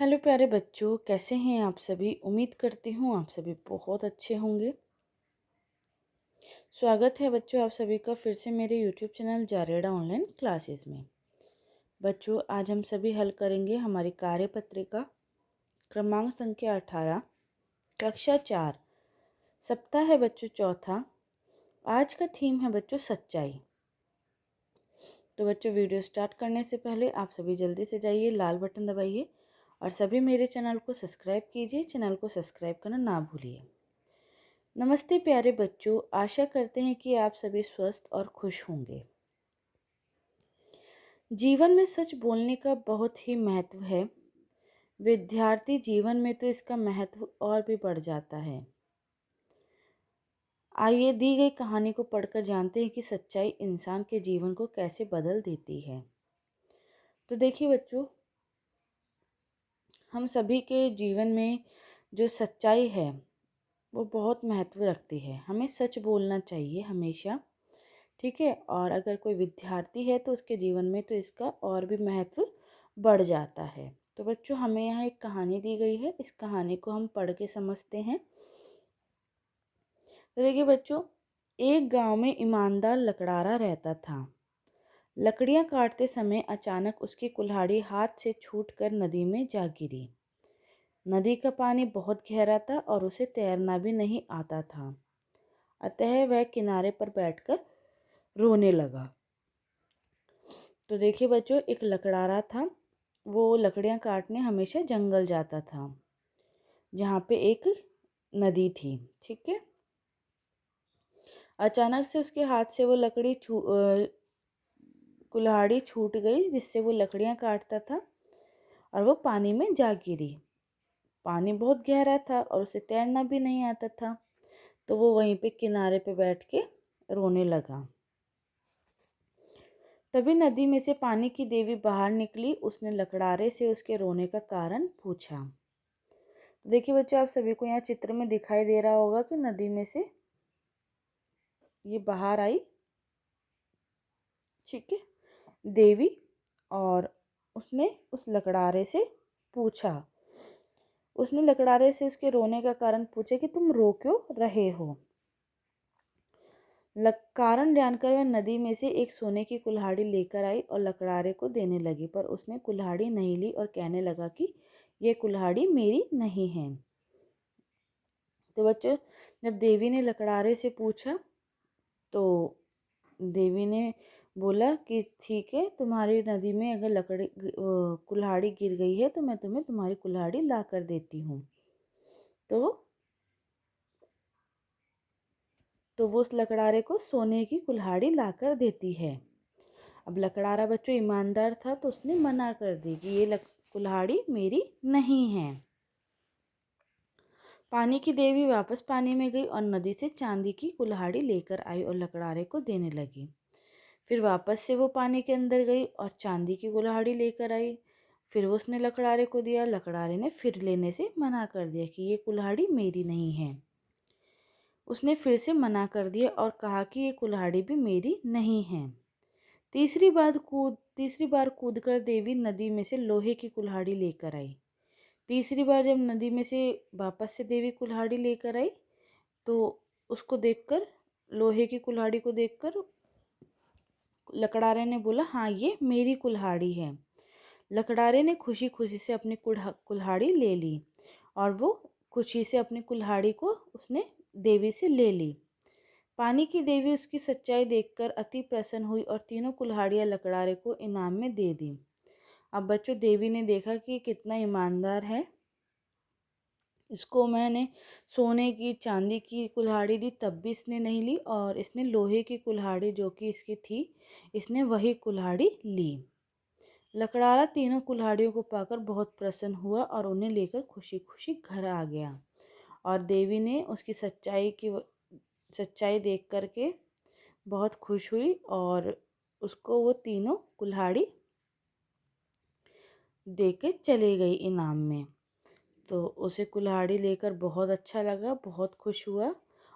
Hello प्यारे बच्चों, कैसे हैं आप सभी। उम्मीद करती हूँ आप सभी बहुत अच्छे होंगे। स्वागत है बच्चों आप सभी का फिर से मेरे यूट्यूब चैनल जारेडा ऑनलाइन क्लासेस में। बच्चों, आज हम सभी हल करेंगे हमारी कार्यपत्रिका क्रमांक संख्या 18, कक्षा 4, सप्ताह है बच्चों चौथा। आज का थीम है बच्चों सच्चाई। तो बच्चों, वीडियो स्टार्ट करने से पहले आप सभी जल्दी से जाइए, लाल बटन दबाइए और सभी मेरे चैनल को सब्सक्राइब कीजिए। चैनल को सब्सक्राइब करना ना भूलिए। नमस्ते प्यारे बच्चों, आशा करते हैं कि आप सभी स्वस्थ और खुश होंगे। जीवन में सच बोलने का बहुत ही महत्व है। विद्यार्थी जीवन में तो इसका महत्व और भी बढ़ जाता है। आइए दी गई कहानी को पढ़कर जानते हैं कि सच्चाई इंसान के जीवन को कैसे बदल देती है। तो देखिए बच्चों, हम सभी के जीवन में जो सच्चाई है वो बहुत महत्व रखती है। हमें सच बोलना चाहिए हमेशा, ठीक है। और अगर कोई विद्यार्थी है तो उसके जीवन में तो इसका और भी महत्व बढ़ जाता है। तो बच्चों, हमें यहाँ एक कहानी दी गई है, इस कहानी को हम पढ़ के समझते हैं। तो देखिए बच्चों, एक गांव में ईमानदार लकड़ारा रहता था। लकड़ियां काटते समय अचानक उसकी कुल्हाड़ी हाथ से छूटकर नदी में जा गिरी। नदी का पानी बहुत गहरा था और उसे तैरना भी नहीं आता था। अतः वह किनारे पर बैठकर रोने लगा। तो देखिए बच्चों, एक लकड़ारा था। वो लकड़ियाँ काटने हमेशा जंगल जाता था जहाँ पे एक नदी थी, ठीक है। अचानक से उसके हाथ से वो कुल्हाड़ी छूट गई जिससे वो लकड़ियाँ काटता था और वो पानी में जा गिरी। पानी बहुत गहरा था और उसे तैरना भी नहीं आता था। तो वो वहीं पे किनारे पे बैठ के रोने लगा। तभी नदी में से पानी की देवी बाहर निकली। उसने लकड़ारे से उसके रोने का कारण पूछा। तो देखिए बच्चों, आप सभी को यहाँ चित्र में दिखाई दे रहा होगा कि नदी में से ये बाहर आई, ठीक है, देवी। और उसने उस लकड़ारे से पूछा। उसने लकड़ारे से उसके रोने का कारण पूछा कि तुम रो क्यों रहे हो। कारण जानकर वह नदी में से एक सोने की कुल्हाड़ी लेकर आई और लकड़ारे को देने लगी, पर उसने कुल्हाड़ी नहीं ली और कहने लगा कि यह कुल्हाड़ी मेरी नहीं है। तो बच्चों, जब देवी ने लकड़ारे से पूछा तो देवी ने बोला कि ठीक है, तुम्हारी नदी में अगर कुल्हाड़ी गिर गई है तो मैं तुम्हें तुम्हारी कुल्हाड़ी ला कर देती हूँ। तो वो उस लकड़ारे को सोने की कुल्हाड़ी ला कर देती है। अब लकड़ारा बच्चों ईमानदार था तो उसने मना कर दी कि ये कुल्हाड़ी मेरी नहीं है। पानी की देवी वापस पानी में गई और नदी से चांदी की कुल्हाड़ी लेकर आई और लकड़ारे को देने लगी। फिर वापस से वो पानी के अंदर गई और चांदी की कुल्हाड़ी लेकर आई। फिर वो उसने लकड़ारे को दिया। लकड़ारे ने फिर लेने से मना कर दिया कि ये कुल्हाड़ी मेरी नहीं है। उसने फिर से मना कर दिया और कहा कि ये कुल्हाड़ी भी मेरी नहीं है। तीसरी बार कूदकर देवी नदी में से लोहे की कुल्हाड़ी लेकर आई। तीसरी बार जब नदी में से वापस से देवी कुल्हाड़ी लेकर आई तो उसको देखकर, लोहे की कुल्हाड़ी को देखकर लकड़ारे ने बोला, हाँ ये मेरी कुल्हाड़ी है। लकड़ारे ने खुशी खुशी से अपनी कुल्हाड़ी ले ली और वो खुशी से अपनी कुल्हाड़ी को उसने देवी से ले ली। पानी की देवी उसकी सच्चाई देखकर अति प्रसन्न हुई और तीनों कुल्हाड़ियाँ लकड़ारे को इनाम में दे दी। अब बच्चों, देवी ने देखा कि कितना ईमानदार है। इसको मैंने सोने की चांदी की कुल्हाड़ी दी तब भी इसने नहीं ली, और इसने लोहे की कुल्हाड़ी जो कि इसकी थी, इसने वही कुल्हाड़ी ली। लकड़ारा तीनों कुल्हाड़ियों को पाकर बहुत प्रसन्न हुआ और उन्हें लेकर खुशी खुशी घर आ गया। और देवी ने उसकी सच्चाई देख करके बहुत खुश हुई और उसको वो तीनों कुल्हाड़ी दे के चली गई इनाम में। तो उसे कुल्हाड़ी लेकर बहुत अच्छा लगा, बहुत खुश हुआ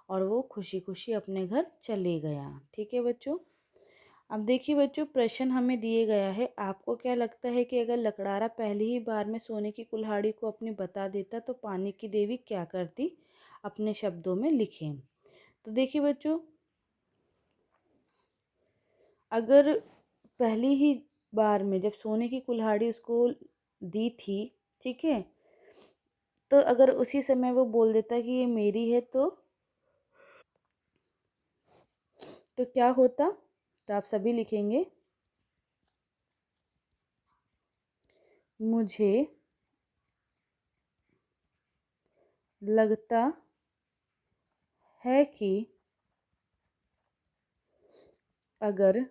और वो खुशी खुशी अपने घर चले गया। ठीक है बच्चों, अब देखिए बच्चों, प्रश्न हमें दिए गया है, आपको क्या लगता है कि अगर लकड़ारा पहली ही बार में सोने की कुल्हाड़ी को अपनी बता देता तो पानी की देवी क्या करती? अपने शब्दों में लिखें। तो देखिए बच्चों, अगर पहली ही बार में जब सोने की कुल्हाड़ी उसको दी थी, ठीक है, तो अगर उसी समय वो बोल देता कि ये मेरी है तो क्या होता? तो आप सभी लिखेंगे, मुझे लगता है कि अगर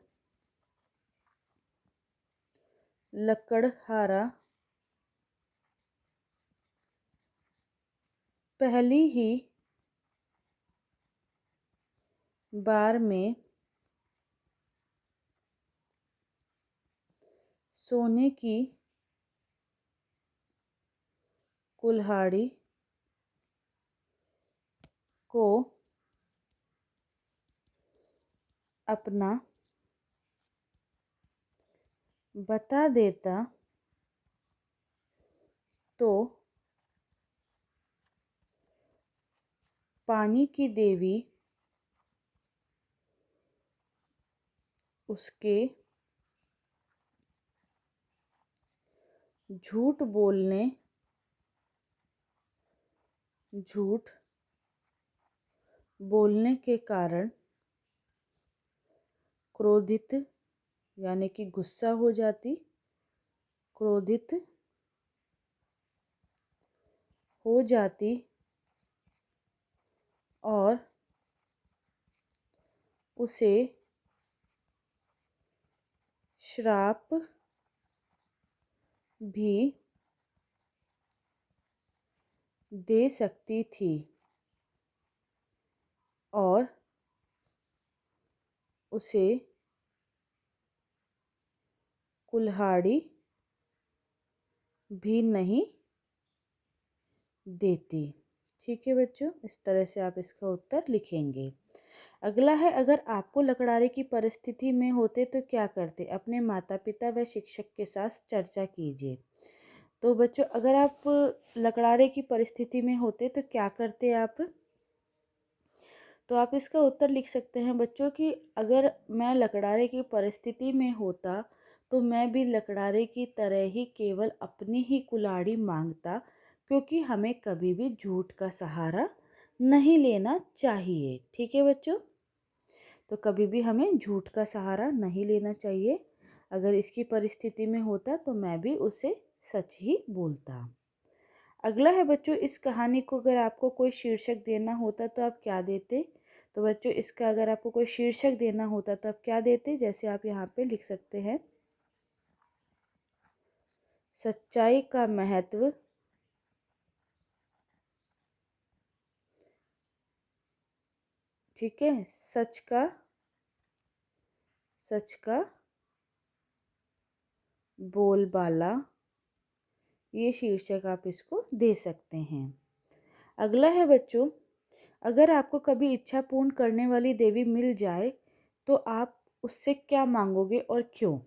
लकड़हारा पहली ही बार में सोने की कुल्हाड़ी को अपना बता देता तो पानी की देवी उसके झूठ बोलने के कारण क्रोधित यानी कि गुस्सा हो जाती, क्रोधित हो जाती और उसे श्राप भी दे सकती थी और उसे कुल्हाड़ी भी नहीं देती। ठीक है बच्चों, इस तरह से आप इसका उत्तर लिखेंगे। अगला है, अगर आपको लकड़हारे की परिस्थिति में होते तो क्या करते? अपने माता पिता व शिक्षक के साथ चर्चा कीजिए। तो बच्चों, अगर आप लकड़हारे की परिस्थिति में होते तो क्या करते आप? तो आप इसका उत्तर लिख सकते हैं बच्चों कि अगर मैं लकड़हारे की परिस्थिति में होता तो मैं भी लकड़हारे की तरह ही केवल अपनी ही कुल्हाड़ी मांगता, क्योंकि हमें कभी भी झूठ का सहारा नहीं लेना चाहिए। ठीक है बच्चों, तो कभी भी हमें झूठ का सहारा नहीं लेना चाहिए। अगर इसकी परिस्थिति में होता तो मैं भी उसे सच ही बोलता। अगला है बच्चों, इस कहानी को अगर आपको कोई शीर्षक देना होता तो आप क्या देते? तो बच्चों, इसका अगर आपको कोई शीर्षक देना होता तो आप क्या देते? जैसे आप यहाँ पे लिख सकते हैं, सच्चाई का महत्व, ठीक है, सच का बोलबाला, ये शीर्षक आप इसको दे सकते हैं। अगला है बच्चों, अगर आपको कभी इच्छा पूर्ण करने वाली देवी मिल जाए तो आप उससे क्या मांगोगे और क्यों?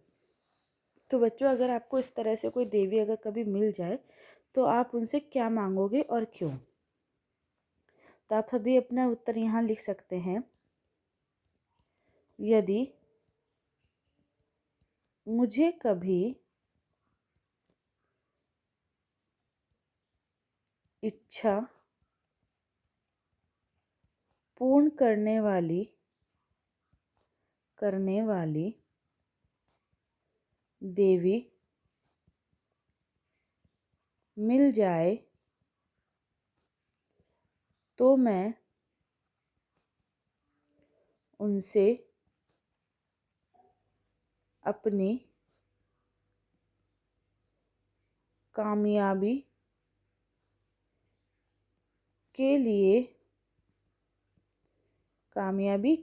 तो बच्चों, अगर आपको इस तरह से कोई देवी अगर कभी मिल जाए तो आप उनसे क्या मांगोगे और क्यों? तो आप सभी अपना उत्तर यहाँ लिख सकते हैं, यदि मुझे कभी इच्छा पूर्ण करने वाली देवी मिल जाए तो मैं उनसे अपनी कामयाबी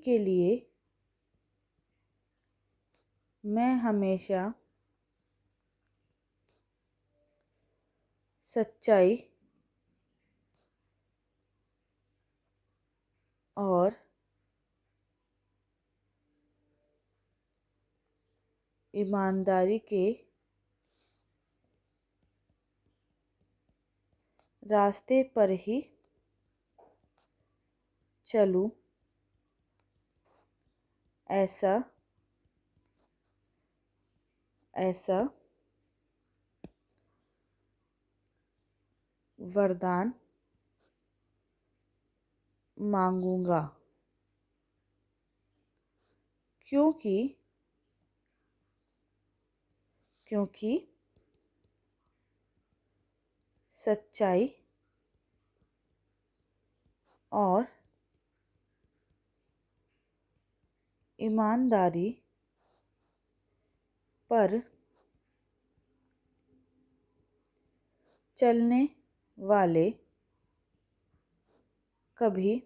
के लिए मैं हमेशा सच्चाई और ईमानदारी के रास्ते पर ही चलूं, ऐसा ऐसा वरदान मांगूंगा, क्योंकि क्योंकि सच्चाई और ईमानदारी पर चलने वाले कभी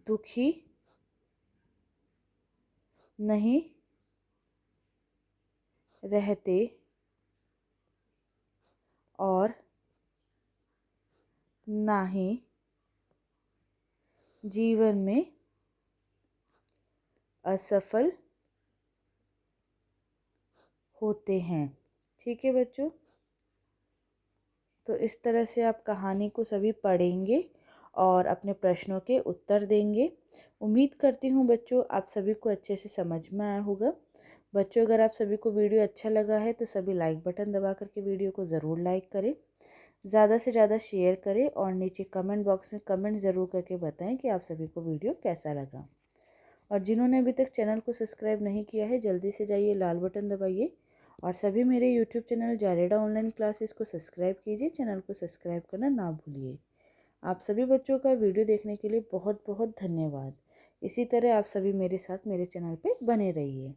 दुखी नहीं रहते और ना ही जीवन में असफल होते हैं। ठीक है बच्चों, तो इस तरह से आप कहानी को सभी पढ़ेंगे और अपने प्रश्नों के उत्तर देंगे। उम्मीद करती हूँ बच्चों आप सभी को अच्छे से समझ में आया होगा। बच्चों अगर आप सभी को वीडियो अच्छा लगा है तो सभी लाइक बटन दबा करके वीडियो को ज़रूर लाइक करें, ज़्यादा से ज़्यादा शेयर करें और नीचे कमेंट बॉक्स में कमेंट ज़रूर करके बताएं कि आप सभी को वीडियो कैसा लगा। और जिन्होंने अभी तक चैनल को सब्सक्राइब नहीं किया है जल्दी से जाइए लाल बटन दबाइए और सभी मेरे यूट्यूब चैनल जारेडा ऑनलाइन क्लासेस को सब्सक्राइब कीजिए। चैनल को सब्सक्राइब करना ना भूलिए। आप सभी बच्चों का वीडियो देखने के लिए बहुत बहुत धन्यवाद। इसी तरह आप सभी मेरे साथ मेरे चैनल पे बने रहिए।